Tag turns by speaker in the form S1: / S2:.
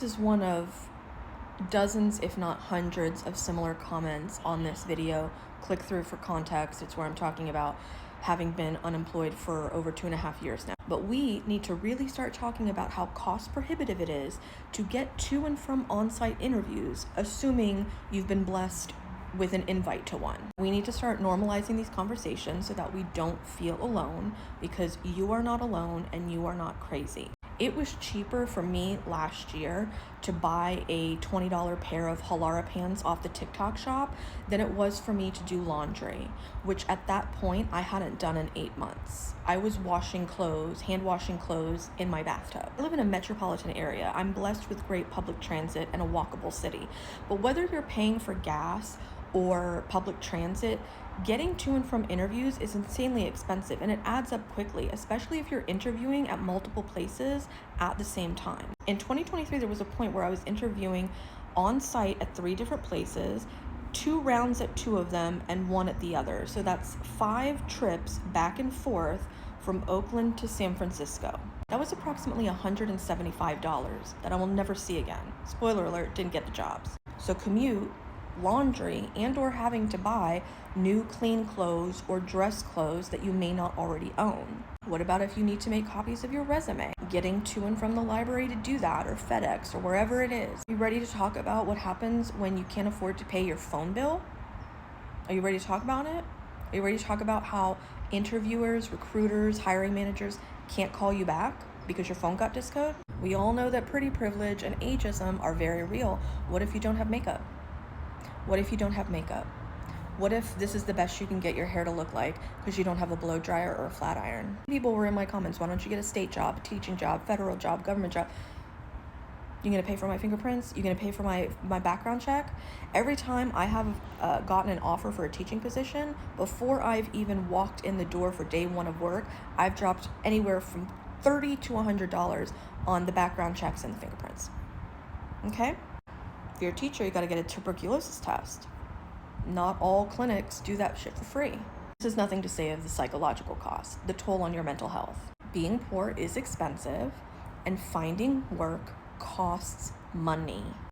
S1: This is one of dozens, if not hundreds, of similar comments on this video. Click through for context. It's where I'm talking about having been unemployed for over 2.5 years now. But we need to really start talking about how cost prohibitive it is to get to and from on-site interviews, assuming you've been blessed with an invite to one. We need to start normalizing these conversations so that we don't feel alone, because you are not alone and you are not crazy. It was cheaper for me last year to buy a $20 pair of Halara pants off the TikTok shop than it was for me to do laundry, which at that point I hadn't done in 8 months. I was washing clothes, hand washing clothes in my bathtub. I live in a metropolitan area. I'm blessed with great public transit and a walkable city. But whether you're paying for gas or public transit, getting to and from interviews is insanely expensive, and it adds up quickly, especially if you're interviewing at multiple places at the same time. In 2023, there was a point where I was interviewing on site at 3 different places, 2 rounds at 2 of them and 1 at the other. So that's 5 trips back and forth from Oakland to San Francisco. That was approximately $175 that I will never see again. Spoiler alert, didn't get the jobs. So commute, laundry, and or having to buy new clean clothes or dress clothes that you may not already own. What about if you need to make copies of your resume? Getting to and from the library to do that, or FedEx, or wherever it is. Are you ready to talk about what happens when you can't afford to pay your phone bill? Are you ready to talk about it? Are you ready to talk about how interviewers, recruiters, hiring managers can't call you back because your phone got discode? We all know that pretty privilege and ageism are very real. What if you don't have makeup? What if you don't have makeup? What if this is the best you can get your hair to look like because you don't have a blow dryer or a flat iron? People were in my comments, why don't you get a state job, a teaching job, federal job, government job? You gonna pay for my fingerprints? You gonna pay for my background check? Every time I have gotten an offer for a teaching position, before I've even walked in the door for day 1 of work, I've dropped anywhere from $30 to $100 on the background checks and the fingerprints. Okay? If you're a teacher, you got to get a tuberculosis test. Not all clinics do that shit for free. This is nothing to say of the psychological cost, the toll on your mental health. Being poor is expensive, and finding work costs money.